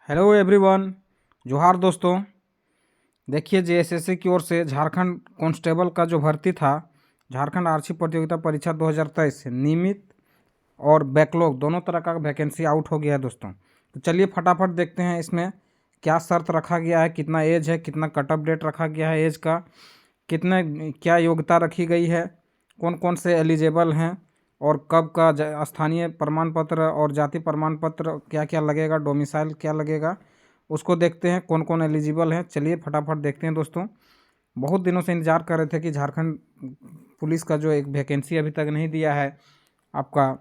Hello everyone. जोहार दोस्तों। देखिए जेएसएससी की ओर से झारखंड कांस्टेबल का जो भर्ती था, झारखंड आरक्षी प्रतियोगिता परीक्षा 2023 से नियमित और बैकलॉग दोनों तरह का वैकेंसी आउट हो गया है दोस्तों। तो चलिए फटाफट देखते हैं इसमें क्या शर्त रखा गया है, कितना एज है, कितना कट ऑफ डेट रखा गया है एज का, कितने क्या योग्यता रखी गई है, कौन कौन से एलिजिबल हैं और कब का स्थानीय प्रमाण पत्र और जाति प्रमाण पत्र क्या क्या लगेगा, डोमिसाइल क्या लगेगा, उसको देखते हैं कौन कौन एलिजिबल हैं। चलिए फटाफट देखते हैं दोस्तों। बहुत दिनों से इंतजार कर रहे थे कि झारखंड पुलिस का जो एक वैकेंसी अभी तक नहीं दिया है आपका,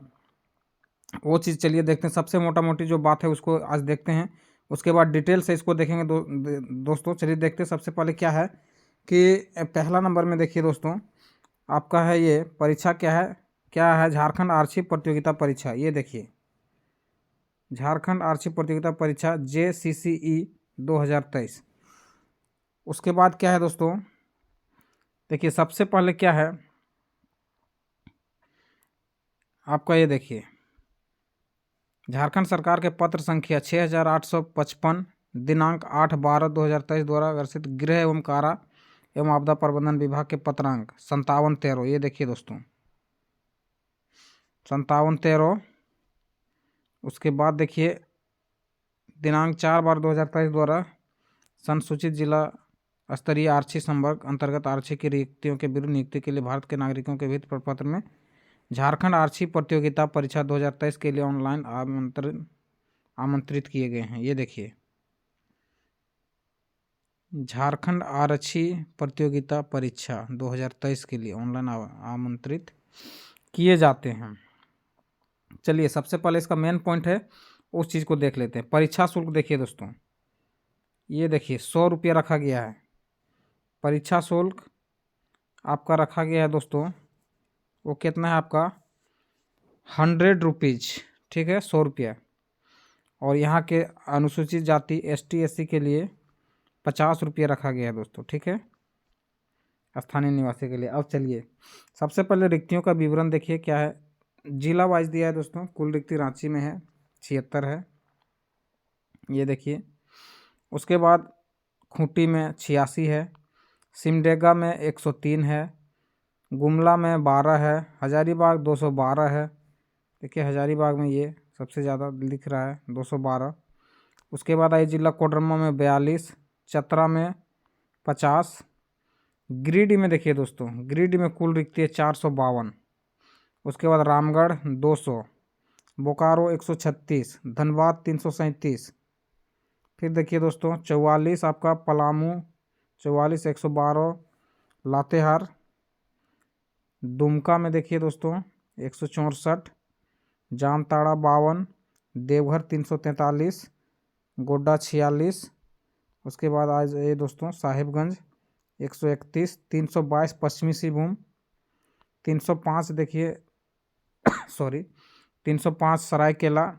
वो चीज़ चलिए देखते हैं। सबसे मोटा मोटी जो बात है उसको आज देखते हैं, उसके बाद डिटेल से इसको देखेंगे दोस्तों। चलिए देखते हैं। सबसे पहले क्या है कि पहला नंबर में देखिए दोस्तों, आपका है ये परीक्षा क्या है झारखंड आरक्षी प्रतियोगिता परीक्षा। ये देखिए झारखंड आरक्षी प्रतियोगिता परीक्षा JCCE 2023। उसके बाद क्या है दोस्तों, देखिए सबसे पहले क्या है आपका, ये देखिए झारखंड सरकार के पत्र संख्या 6855 दिनांक 8/12/2023 द्वारा वर्षित गृह एवं कारा एवं आपदा प्रबंधन विभाग के पत्रांक 5713। ये देखिए दोस्तों 5713। उसके बाद देखिए दिनांक 4/12/2023 द्वारा संसूचित जिला स्तरीय आरक्षी संवर्ग अंतर्गत आरक्षी की रिक्तियों के विरुद्ध नियुक्ति के लिए भारत के नागरिकों के वित्त प्रपत्र में झारखंड आरक्षी प्रतियोगिता परीक्षा 2023 के लिए ऑनलाइन आमंत्रित किए गए हैं। ये देखिए झारखंड आरक्षी प्रतियोगिता परीक्षा 2023 के लिए ऑनलाइन आमंत्रित किए जाते हैं। चलिए सबसे पहले इसका मेन पॉइंट है, उस चीज़ को देख लेते हैं। परीक्षा शुल्क देखिए दोस्तों, ये देखिए 100 रुपये रखा गया है परीक्षा शुल्क आपका रखा गया है दोस्तों। वो कितना है आपका 100 रुपीज़, ठीक है 100 रुपया। और यहाँ के अनुसूचित जाति ST SC के लिए 50 रुपये रखा गया है दोस्तों, ठीक है स्थानीय निवासी के लिए। अब चलिए सबसे पहले रिक्तियों का विवरण देखिए क्या है। जिला वाइज दिया है दोस्तों, कुल रिक्ति रांची में है 76 है, ये देखिए। उसके बाद खूंटी में 86 है, सिमडेगा में 103 है, गुमला में 12 है, हजारीबाग 212 है। देखिए हजारीबाग में ये सबसे ज़्यादा लिख रहा है 212। उसके बाद आई जिला कोडरमा में 42, चतरा में 50, गिरिडीह में देखिए दोस्तों, गिरिडीह में कुल रिक्ति है 452। उसके बाद रामगढ़ 200, बोकारो 136, धनबाद 337। फिर देखिए दोस्तों 44 आपका पलामू 44 112, लातेहार। दुमका में देखिए दोस्तों 164, जामताड़ा 52, देवघर 343, गोड्डा 46। उसके बाद आज ये दोस्तों साहिबगंज 131, 322 पश्चिमी सिंहभूम, 305 देखिए सॉरी 305 सरायकेला,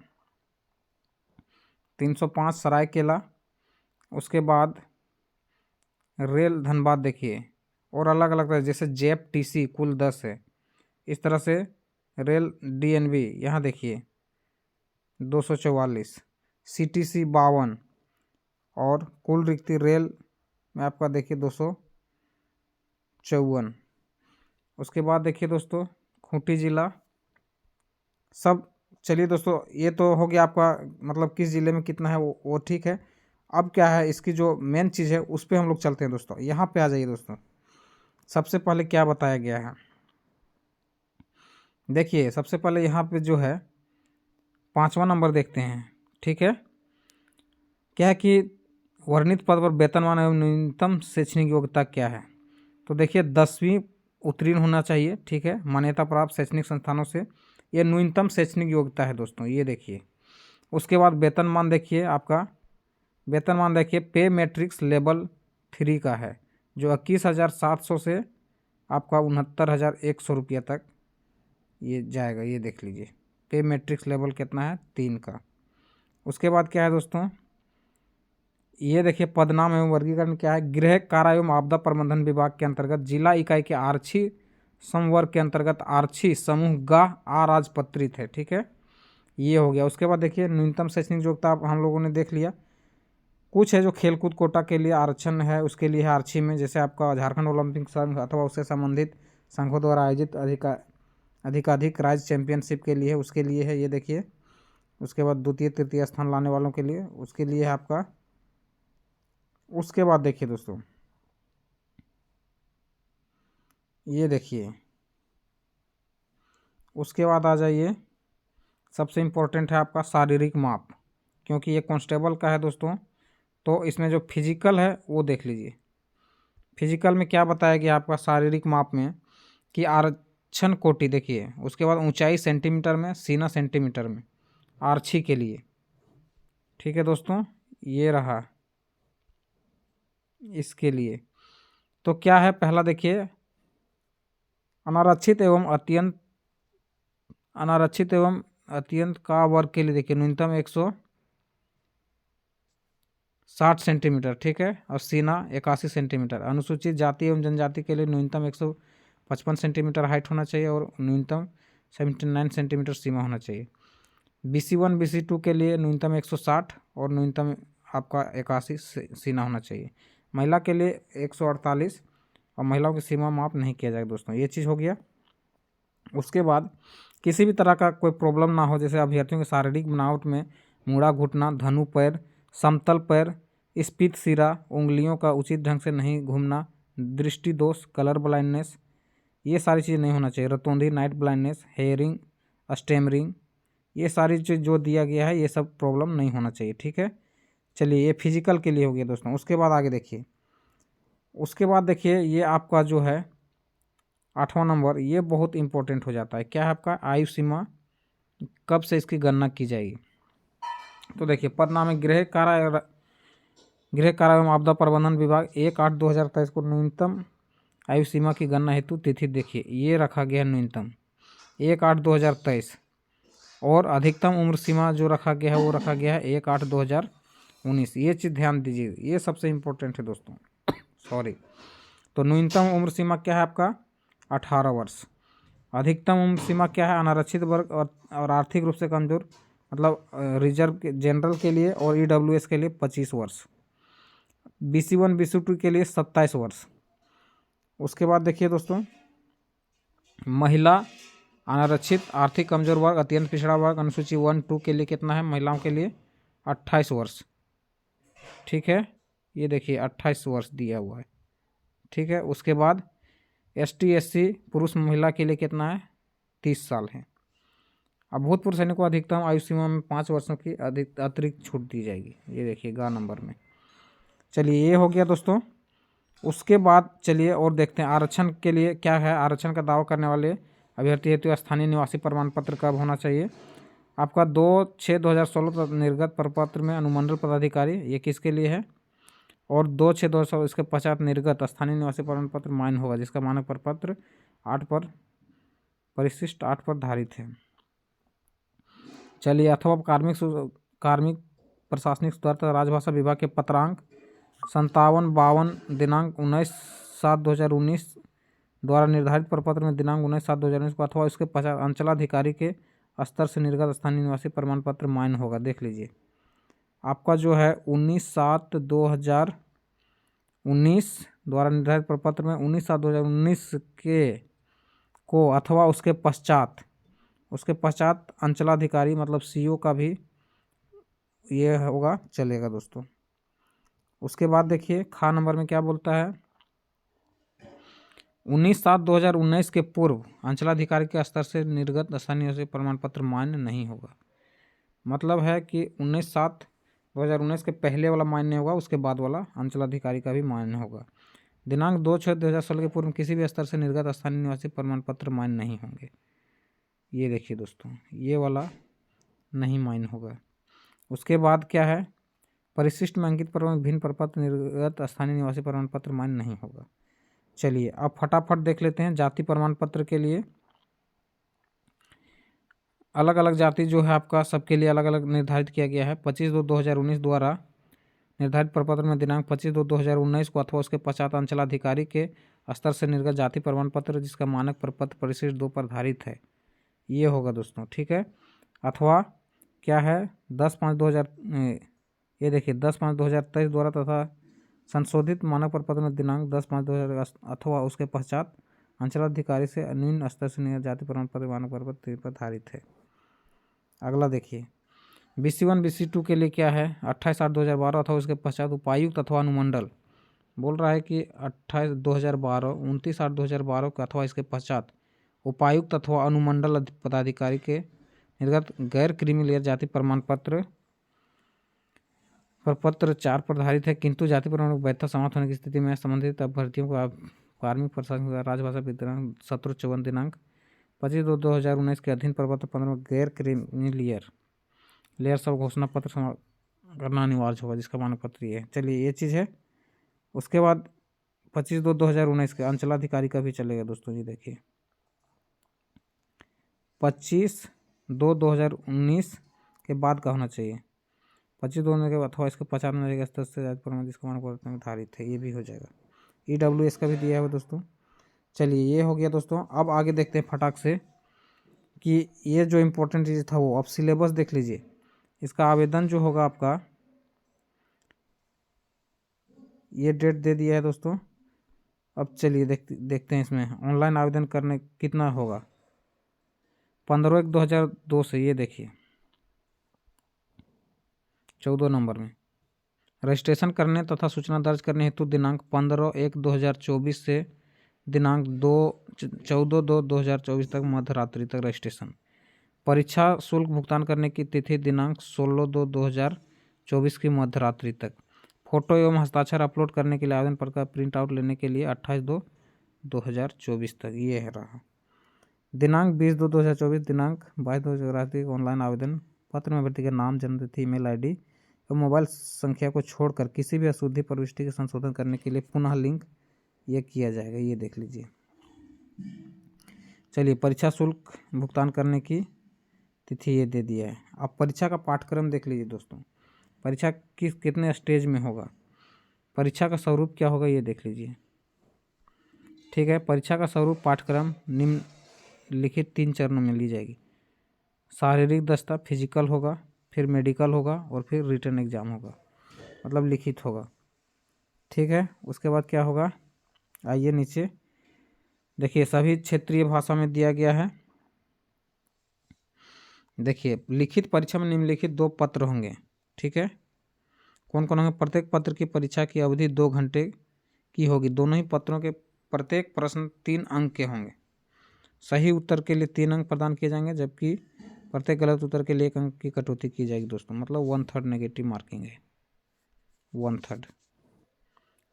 305 सरायकेला। उसके बाद रेल धनबाद देखिए, और अलग अलग तरह जैसे जेप TC कुल 10 है। इस तरह से रेल DNV यहाँ देखिए 244, CTC 52, और कुल रिक्ति रेल में आपका देखिए 254। उसके बाद देखिए दोस्तों खूंटी जिला सब। चलिए दोस्तों ये तो हो गया आपका, मतलब किस ज़िले में कितना है वो ठीक है। अब क्या है इसकी जो मेन चीज़ है उस पर हम लोग चलते हैं दोस्तों। यहाँ पे आ जाइए दोस्तों। सबसे पहले क्या बताया गया है देखिए, सबसे पहले यहाँ पे जो है 5वां नंबर देखते हैं, ठीक है। क्या है कि वर्णित पद पर वेतनमान एवं न्यूनतम शैक्षणिक योग्यता क्या है। तो देखिए 10वीं उत्तीर्ण होना चाहिए, ठीक है, मान्यता प्राप्त शैक्षणिक संस्थानों से। ये न्यूनतम शैक्षणिक योग्यता है दोस्तों, ये देखिए। उसके बाद वेतनमान देखिए आपका, वेतनमान देखिए पे मैट्रिक्स लेवल 3 का है, जो 21,700 से आपका 69,100 रुपया तक ये जाएगा। ये देख लीजिए पे मैट्रिक्स लेवल कितना है 3 का। उसके बाद क्या है दोस्तों, ये देखिए पदनाम एवं वर्गीकरण क्या है। गृह कारा एवं आपदा प्रबंधन विभाग के अंतर्गत जिला इकाई के आरक्षी संवर्ग के अंतर्गत आरक्षी समूह गा अराजपत्रित है, ठीक है, ये हो गया। उसके बाद देखिए न्यूनतम शैक्षणिक योग्यता हम लोगों ने देख लिया। कुछ है जो खेलकूद कोटा के लिए आरक्षण है, उसके लिए है आरक्षी में, जैसे आपका झारखंड ओलंपिक संघ अथवा उससे संबंधित संघों द्वारा आयोजित अधिकाधिक राज्य चैंपियनशिप के लिए है, उसके लिए है ये देखिए। उसके बाद द्वितीय तृतीय स्थान लाने वालों के लिए उसके लिए है आपका। उसके बाद देखिए दोस्तों, ये देखिए, उसके बाद आ जाइए, सबसे इम्पोर्टेंट है आपका शारीरिक माप, क्योंकि ये कांस्टेबल का है दोस्तों। तो इसमें जो फिजिकल है वो देख लीजिए। फिजिकल में क्या बताया गया आपका शारीरिक माप में कि आरक्षण कोटि देखिए, उसके बाद ऊंचाई सेंटीमीटर में, सीना सेंटीमीटर में आरक्षी के लिए। ठीक है दोस्तों, ये रहा इसके लिए। तो क्या है, पहला देखिए, अनारक्षित एवं अत्यंत का वर्ग के लिए देखिए न्यूनतम 160 सेंटीमीटर, ठीक है, और सीना 81 सेंटीमीटर। अनुसूचित जाति एवं जनजाति के लिए न्यूनतम 155 सेंटीमीटर हाइट होना चाहिए और न्यूनतम 79 सेंटीमीटर सीमा होना चाहिए। BC1 BC2 के लिए न्यूनतम 160 और न्यूनतम आपका 81 सीना होना चाहिए। महिला के लिए 148 और महिलाओं की सीमा माप नहीं किया जाएगा दोस्तों, ये चीज़ हो गया। उसके बाद किसी भी तरह का कोई प्रॉब्लम ना हो, जैसे अभ्यर्थियों की शारीरिक बनावट में मुड़ा घुटना, धनु पैर, समतल पैर, स्फीत सिरा, उंगलियों का उचित ढंग से नहीं घूमना, दृष्टि दोष, कलर ब्लाइंडनेस, ये सारी चीज़ नहीं होना चाहिए। रतौंधी, नाइट ब्लाइंडनेस, हेयरिंग, स्टेमरिंग, ये सारी चीज़ जो दिया गया है ये सब प्रॉब्लम नहीं होना चाहिए। ठीक है, चलिए, ये फिजिकल के लिए हो गया दोस्तों। उसके बाद आगे देखिए, उसके बाद देखिए ये आपका जो है 8वां नंबर, ये बहुत इंपॉर्टेंट हो जाता है। क्या है आपका, आयु सीमा कब से इसकी गणना की जाएगी। तो देखिए, पद नाम है गृह कारा एवं आपदा प्रबंधन विभाग 1/8/2023 को न्यूनतम आयु सीमा की गणना हेतु तिथि देखिए ये रखा गया न्यूनतम 1/8/2023 और अधिकतम उम्र सीमा जो रखा गया है वो रखा गया है 1/8/2019। ये चीज़ ध्यान दीजिए, ये सबसे इम्पोर्टेंट है दोस्तों। सॉरी, तो न्यूनतम उम्र सीमा क्या है आपका 18 वर्ष। अधिकतम उम्र सीमा क्या है, अनारक्षित वर्ग और आर्थिक रूप से कमजोर मतलब रिजर्व जनरल के लिए और EWS के लिए 25 वर्ष। BC1 BC2 के लिए 27 वर्ष। उसके बाद देखिए दोस्तों, महिला, अनारक्षित, आर्थिक कमजोर वर्ग, अत्यंत पिछड़ा वर्ग, अनुसूची 1-2 के लिए कितना है, महिलाओं के लिए 28 वर्ष। ठीक है, ये देखिए 28 वर्ष दिया हुआ है। ठीक है, उसके बाद ST SC पुरुष महिला के लिए कितना है, 30 साल है। अब भूतपूर्व सैनिकों को अधिकतम आयु सीमा में 5 वर्षों की अतिरिक्त छूट दी जाएगी, ये देखिए गा नंबर में। चलिए, ये हो गया दोस्तों। उसके बाद चलिए और देखते हैं आरक्षण के लिए क्या है। आरक्षण का दावा करने वाले अभ्यर्थी हेतु स्थानीय निवासी प्रमाण पत्र कब होना चाहिए आपका, 2/6/2016 निर्गत प्रपत्र में अनुमंडल पदाधिकारी, ये किसके लिए है, और 2/6/2016 इसके पश्चात निर्गत स्थानीय निवासी प्रमाण पत्र मान्य होगा जिसका मानक प्रपत्र 8 पर परिशिष्ट 8 पर धारित है। चलिए, अथवा कार्मिक प्रशासनिक सुधार तथा राजभाषा विभाग के पत्रांक 5752 दिनांक 19/7/2019 द्वारा निर्धारित प्रपत्र में दिनांक 19/7/2019 को अथवा इसके पश्चात अंचलाधिकारी के स्तर से निर्गत स्थानीय निवासी प्रमाण पत्र मान्य होगा। देख लीजिए, आपका जो है 19/7/2019 द्वारा निर्धारित प्रपत्र में 19/7/2019 के को अथवा उसके पश्चात अंचलाधिकारी मतलब CO का भी ये होगा, चलेगा दोस्तों। उसके बाद देखिए खा नंबर में क्या बोलता है, 19/7/2019 के पूर्व अंचलाधिकारी के स्तर से निर्गत स्थानीय निवासी प्रमाण पत्र मान्य नहीं होगा। मतलब है कि 19/7/2019 के पहले वाला मान्य होगा, उसके बाद वाला अंचलाधिकारी का भी मान्य होगा। दिनांक 2/6/2016 के पूर्व किसी भी स्तर से निर्गत स्थानीय निवासी प्रमाण पत्र मान्य नहीं होंगे। ये देखिए दोस्तों, ये वाला नहीं मान्य होगा। उसके बाद क्या है, परिशिष्ट में अंकित प्रमाण भिन्न प्रपत्र निर्गत स्थानीय निवासी प्रमाण पत्र मान्य नहीं होगा। चलिए, अब फटाफट देख लेते हैं जाति प्रमाण पत्र के लिए। अलग अलग जाति जो है आपका सबके लिए अलग अलग निर्धारित किया गया है। 25/2/2019 द्वारा निर्धारित प्रपत्र में दिनांक 25/2/2019 को अथवा उसके पश्चात अंचलाधिकारी के स्तर से निर्गत जाति प्रमाण पत्र जिसका मानक प्रपत्र परिशिष्ट 2 पर धारित है, ये होगा दोस्तों। ठीक है, अथवा क्या है 10/5/2000 ये देखिए 10/5/2023 द्वारा तथा संशोधित मानक प्रपत्र में दिनांक 10/5/2000 अथवा उसके पश्चात अंचलाधिकारी से निम्न स्तर से नियत जाति प्रमाण पत्र मानक प्रपत्र पर धारित है। अगला देखिए BC1 BC2 के लिए क्या है 28/8/2012 अथवा उसके पश्चात उपायुक्त अथवा अनुमंडल बोल रहा है कि 28/2012 29/8/2012 के अथवा इसके पश्चात उपायुक्त अथवा अनुमंडल पदाधिकारी के निर्गत गैर क्रीमी लेयर जाति प्रमाण पत्र प्रपत्र 4 पर धारित है, किंतु जाति प्रमाण वैधता समाप्त होने की स्थिति में संबंधित अभ्यर्थियों को कार्मिक प्रशासन राजभाषा वितरण 17/54 दिनांक 25/2/2019 के अधीन प्रपत्र 15 में गैर क्रीमी लेयर सब घोषणा पत्र करना अनिवार्य होगा, जिसका मानक पत्र ये है। चलिए ये चीज़ है। उसके बाद 25/2/2019 के अंचलाधिकारी का भी चलेगा दोस्तों जी। देखिए 25/2/2019 के बाद का होना चाहिए, 25/2 के अथवा इसके 95 स्तर से जाति प्रमाण जिसका मानक पत्र में धारित है, ये भी हो जाएगा। EWS का भी दिया है दोस्तों। चलिए ये हो गया दोस्तों। अब आगे देखते हैं फटाक से कि ये जो इम्पोर्टेंट चीज़ था वो अब सिलेबस देख लीजिए। इसका आवेदन जो होगा आपका, ये डेट दे दिया है दोस्तों। अब चलिए देखते हैं इसमें ऑनलाइन आवेदन करने कितना होगा। 15/1/2002 से ये देखिए 14 नंबर में रजिस्ट्रेशन करने तथा सूचना दर्ज करने हेतु दिनांक 15/1/2024 से दिनांक 14/2/2024 तक मध्य रात्रि तक रजिस्ट्रेशन। परीक्षा शुल्क भुगतान करने की तिथि दिनांक 16/2/2024 की मध्य रात्रि तक। फोटो एवं हस्ताक्षर अपलोड करने के लिए आवेदन पत्र का प्रिंट आउट लेने के लिए 28/2/2024 तक ये है रहा। दिनांक 20/2/2024 दिनांक 22/2/2024 ऑनलाइन आवेदन पत्र में अभ्यर्थी का नाम, जन्मतिथि, ईमेल ID और मोबाइल संख्या को छोड़कर किसी भी अशुद्धि प्रविष्टि के संशोधन करने के लिए पुनः लिंक ये किया जाएगा। ये देख लीजिए। चलिए परीक्षा शुल्क भुगतान करने की तिथि ये दे दिया है। अब परीक्षा का पाठ्यक्रम देख लीजिए दोस्तों। परीक्षा कितने स्टेज में होगा, परीक्षा का स्वरूप क्या होगा ये देख लीजिए। ठीक है, परीक्षा का स्वरूप पाठ्यक्रम निम्नलिखित 3 चरणों में ली जाएगी। शारीरिक दक्षता फिजिकल होगा, फिर मेडिकल होगा और फिर रिटन एग्जाम होगा, मतलब लिखित होगा। ठीक है, उसके बाद क्या होगा, आइए नीचे देखिए सभी क्षेत्रीय भाषा में दिया गया है। देखिए लिखित परीक्षा में निम्नलिखित 2 पत्र होंगे। ठीक है, कौन कौन होंगे, प्रत्येक पत्र की परीक्षा की अवधि 2 घंटे की होगी। दोनों ही पत्रों के प्रत्येक प्रश्न 3 अंक के होंगे। सही उत्तर के लिए 3 अंक प्रदान किए जाएंगे, जबकि प्रत्येक गलत उत्तर के लिए 1 अंक की कटौती की जाएगी दोस्तों, मतलब 1/3 नेगेटिव मार्किंग है, 1/3।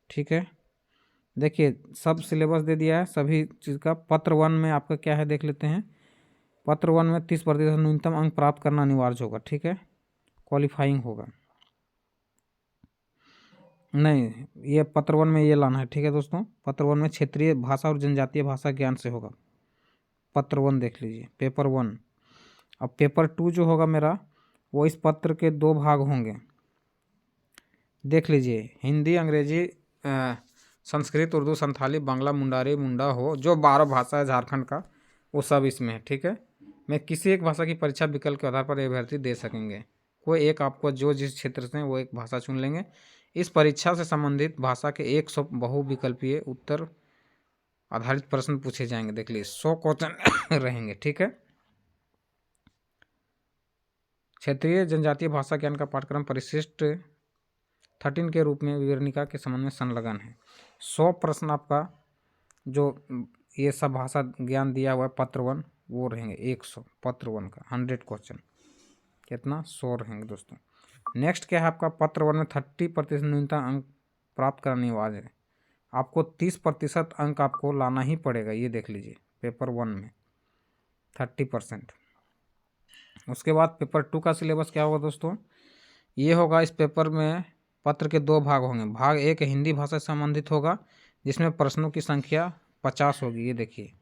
ठीक है, देखिए सब सिलेबस दे दिया है सभी चीज़ का। पत्र 1 में आपका क्या है देख लेते हैं। पत्र 1 में 30% न्यूनतम अंक प्राप्त करना अनिवार्य होगा। ठीक है, क्वालिफाइंग होगा नहीं, ये पत्र 1 में ये लाना है। ठीक है दोस्तों, पत्र 1 में क्षेत्रीय भाषा और जनजातीय भाषा ज्ञान से होगा। पत्र 1 देख लीजिए, पेपर 1। अब पेपर 2 जो होगा मेरा, वो इस पत्र के 2 भाग होंगे। देख लीजिए, हिंदी, अंग्रेजी, संस्कृत, उर्दू, संथाली, बांग्ला, मुंडारी, मुंडा हो, जो 12 भाषा है झारखंड का, वो सब इसमें है। ठीक है, मैं किसी एक भाषा की परीक्षा विकल्प के आधार पर अभ्यर्थी दे सकेंगे। कोई एक आपको जो जिस क्षेत्र से वो एक भाषा चुन लेंगे। इस परीक्षा से संबंधित भाषा के 100 बहुविकल्पीय उत्तर आधारित प्रश्न पूछे जाएंगे। देख लीजिए 100 क्वेश्चन रहेंगे। ठीक है, क्षेत्रीय जनजातीय भाषा ज्ञान का पाठ्यक्रम परिशिष्ट 13 के रूप में विवरणिका के संबंध में संलग्न है। 100 प्रश्न आपका जो ये सब भाषा ज्ञान दिया हुआ है पत्र 1, वो रहेंगे 100। पत्र 1 का 100 क्वेश्चन कितना 100 रहेंगे दोस्तों। नेक्स्ट क्या है आपका, पत्र 1 में 30% न्यूनतम अंक प्राप्त करने वाले है। आपको 30% अंक आपको लाना ही पड़ेगा। ये देख लीजिए पेपर 1 में 30%। उसके बाद पेपर 2 का सिलेबस क्या होगा दोस्तों, ये होगा इस पेपर में पत्र के 2 भाग होंगे। भाग 1 हिंदी भाषा से संबंधित होगा, जिसमें प्रश्नों की संख्या 50 होगी। ये देखिए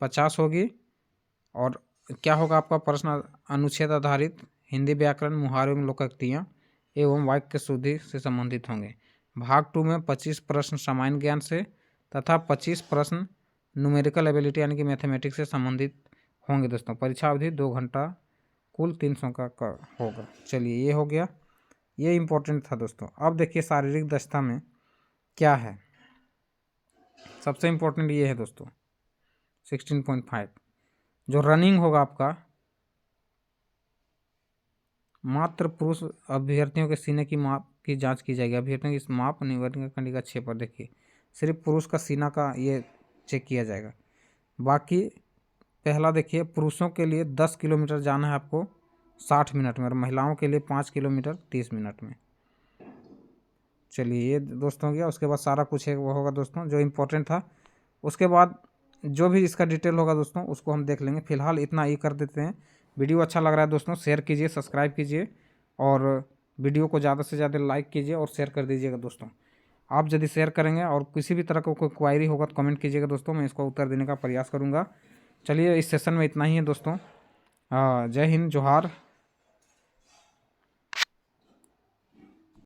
50 होगी। और क्या होगा आपका प्रश्न, अनुच्छेद आधारित हिंदी व्याकरण, मुहावरे एवं लोकोक्तियाँ एवं वाक्य शुद्धि से संबंधित होंगे। भाग 2 में 25 प्रश्न सामान्य ज्ञान से तथा 25 प्रश्न न्यूमेरिकल एबिलिटी यानी कि मैथमेटिक्स से संबंधित होंगे दोस्तों। परीक्षा अवधि 2 घंटा, कुल 300 का होगा। चलिए ये हो गया। ये इम्पोर्टेंट था दोस्तों। अब देखिए शारीरिक दक्षता में क्या है, सबसे इम्पोर्टेंट ये है दोस्तों 16.5। जो रनिंग होगा आपका, मात्र पुरुष अभ्यर्थियों के सीने की माप की जांच की जाएगी। अभ्यर्थियों की माप निवर्तन खंडिका 6 पर देखिए, सिर्फ पुरुष का सीना का ये चेक किया जाएगा। बाकी पहला देखिए, पुरुषों के लिए 10 किलोमीटर जाना है आपको 60 मिनट में, और महिलाओं के लिए 5 किलोमीटर 30 मिनट में। चलिए ये दोस्तों हो गया। उसके बाद सारा कुछ है वो होगा दोस्तों जो इम्पोर्टेंट था। उसके बाद जो भी इसका डिटेल होगा दोस्तों उसको हम देख लेंगे। फिलहाल इतना ही कर देते हैं। वीडियो अच्छा लग रहा है दोस्तों, शेयर कीजिए, सब्सक्राइब कीजिए, और वीडियो को ज़्यादा से ज़्यादा लाइक कीजिए और शेयर कर दीजिएगा दोस्तों। आप यदि शेयर करेंगे और किसी भी तरह का कोई क्वायरी होगा तो कमेंट कीजिएगा दोस्तों, मैं इसको उत्तर देने का प्रयास करूँगा। चलिए इस सेशन में इतना ही है दोस्तों। जय हिंद, जोहार।